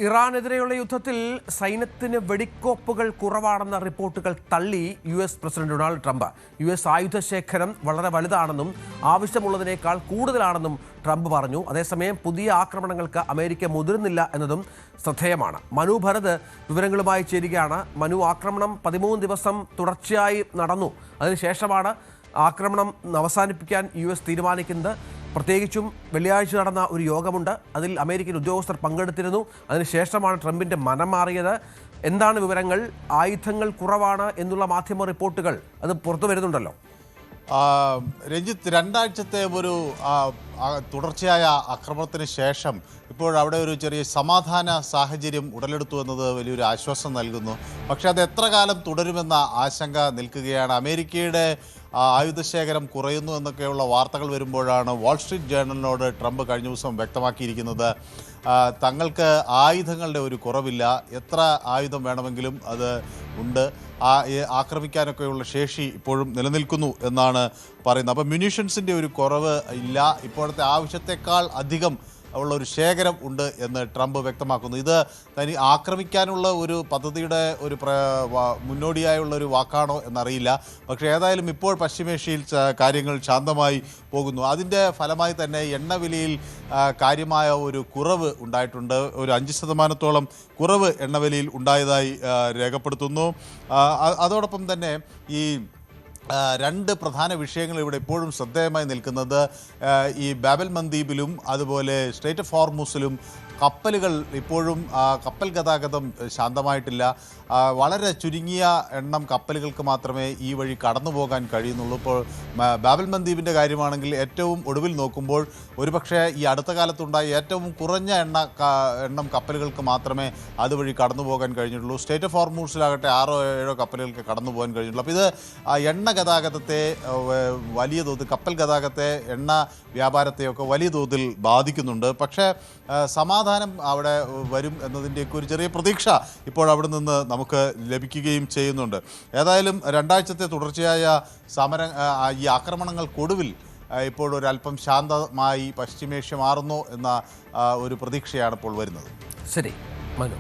ഇറാനെതിരെയുള്ള യുദ്ധത്തിൽ സൈന്യത്തിന് വെടിക്കോപ്പുകൾ കുറവാണെന്ന റിപ്പോർട്ടുകൾ തള്ളി US president Donald Trump. US ആയുധശേഖരം വളരെ വലുതാണെന്നും ആവശ്യമുള്ളതിനേക്കാൾ കൂടുതലാണെന്നും ട്രംപ് പറഞ്ഞു. അതേസമയം പുതിയ ആക്രമണങ്ങൾക്ക് അമേരിക്ക മുതിരുന്നില്ല എന്നതും ശ്രദ്ധേയമാണ്. മനു ഭരത് വിവരങ്ങളുമായി ചേരുകയാണ്. മനു, ആക്രമണം 13 ദിവസം തുടർച്ചയായി നടന്നു. അതിനുശേഷമാണ് ആക്രമണം അവസാനിപ്പിക്കാൻ US തീരുമാനിക്കുന്നത്. പ്രത്യേകിച്ചും വെള്ളിയാഴ്ച നടന്ന ഒരു യോഗമുണ്ട്, അതിൽ അമേരിക്കൻ ഉദ്യോഗസ്ഥർ പങ്കെടുത്തിരുന്നു. അതിനുശേഷമാണ് ട്രംപിൻ്റെ മനം മാറിയത്. എന്താണ് വിവരങ്ങൾ? ആയുധങ്ങൾ കുറവാണ് എന്നുള്ള മാധ്യമ റിപ്പോർട്ടുകൾ അത് പുറത്തു വരുന്നുണ്ടല്ലോ. രഞ്ജിത്ത്, രണ്ടാഴ്ചത്തെ ഒരു തുടർച്ചയായ ആക്രമണത്തിന് ശേഷം ഇപ്പോൾ അവിടെ ഒരു ചെറിയ സമാധാന സാഹചര്യം ഉടലെടുത്തു എന്നത് വലിയൊരു ആശ്വാസം നൽകുന്നു. പക്ഷേ അത് എത്ര കാലം തുടരുമെന്ന ആശങ്ക നിൽക്കുകയാണ്. അമേരിക്കയുടെ ആയുധശേഖരം കുറയുന്നു എന്നൊക്കെയുള്ള വാർത്തകൾ വരുമ്പോഴാണ് വാൾസ്ട്രീറ്റ് ജേർണലിനോട് ട്രംപ് കഴിഞ്ഞ ദിവസം വ്യക്തമാക്കിയിരിക്കുന്നത് തങ്ങൾക്ക് ആയുധങ്ങളുടെ ഒരു കുറവില്ല, എത്ര ആയുധം വേണമെങ്കിലും അത് ഉണ്ട്, ആക്രമിക്കാനൊക്കെയുള്ള ശേഷി ഇപ്പോഴും നിലനിൽക്കുന്നു എന്നാണ് പറയുന്നത്. അപ്പോൾ മ്യൂണീഷൻസിൻ്റെ ഒരു കുറവ് ഇല്ല, ഇപ്പോഴത്തെ ആവശ്യത്തെക്കാൾ അധികം ഉള്ള ഒരു ശേഖരം ഉണ്ട് എന്ന് ട്രംപ് വ്യക്തമാക്കുന്നു. ഇത് തനി ആക്രമിക്കാനുള്ള ഒരു പദ്ധതിയുടെ ഒരു മുന്നോടിയായുള്ള ഒരു വാക്കാണോ എന്നറിയില്ല. പക്ഷേ ഏതായാലും ഇപ്പോൾ പശ്ചിമേഷ്യയിൽ കാര്യങ്ങൾ ശാന്തമായി പോകുന്നു. അതിൻ്റെ ഫലമായി തന്നെ എണ്ണവിലയിൽ കാര്യമായ ഒരു കുറവ് ഉണ്ടായിട്ടുണ്ട്. ഒരു 5% കുറവ് എണ്ണവിലയിൽ ഉണ്ടായതായി രേഖപ്പെടുത്തുന്നു. അതോടൊപ്പം തന്നെ ഈ രണ്ട് പ്രധാന വിഷയങ്ങൾ ഇവിടെ ഇപ്പോഴും ശ്രദ്ധേയമായി നിൽക്കുന്നത് ഈ ബാബൽ മന്ദീബിലും അതുപോലെ സ്ട്രേറ്റ് ഓഫ് ഹോർമുസിലും കപ്പലുകൾ ഇപ്പോഴും കപ്പൽ ഗതാഗതം ശാന്തമായിട്ടില്ല. വളരെ ചുരുങ്ങിയ എണ്ണം കപ്പലുകൾക്ക് മാത്രമേ ഈ വഴി കടന്നു പോകാൻ കഴിയുന്നുള്ളൂ. ഇപ്പോൾ ബാബൽ മന്ദീബിൻ്റെ കാര്യമാണെങ്കിൽ ഏറ്റവും ഒടുവിൽ നോക്കുമ്പോൾ ഒരുപക്ഷെ ഈ അടുത്ത കാലത്തുണ്ടായ ഏറ്റവും കുറഞ്ഞ എണ്ണം കപ്പലുകൾക്ക് മാത്രമേ അതുവഴി കടന്നു പോകാൻ കഴിഞ്ഞിട്ടുള്ളൂ. സ്ട്രേറ്റ് ഓഫ് ഹോർമുസിലാകട്ടെ 6-7 കപ്പലുകൾക്ക് കടന്നു പോകാൻ കഴിഞ്ഞിട്ടുള്ളൂ. അപ്പോൾ ഇത് എണ്ണ ഗതാഗതത്തെ വലിയ തോതിൽ, കപ്പൽ ഗതാഗതത്തെ, എണ്ണ വ്യാപാരത്തെയൊക്കെ വലിയ തോതിൽ ബാധിക്കുന്നുണ്ട്. പക്ഷേ സമാധാനം അവിടെ വരും എന്നതിൻ്റെയൊക്കെ ഒരു ചെറിയ പ്രതീക്ഷ ഇപ്പോൾ അവിടെ നിന്ന് നമുക്ക് ലഭിക്കുകയും ചെയ്യുന്നുണ്ട്. ഏതായാലും രണ്ടാഴ്ചത്തെ തുടർച്ചയായ ഈ ആക്രമണങ്ങൾക്കൊടുവിൽ ഇപ്പോൾ ഒരല്പം ശാന്തമായി പശ്ചിമേഷ്യ മാറുന്നു എന്ന ഒരു പ്രതീക്ഷയാണ് ഇപ്പോൾ വരുന്നത്. ശരി മനു.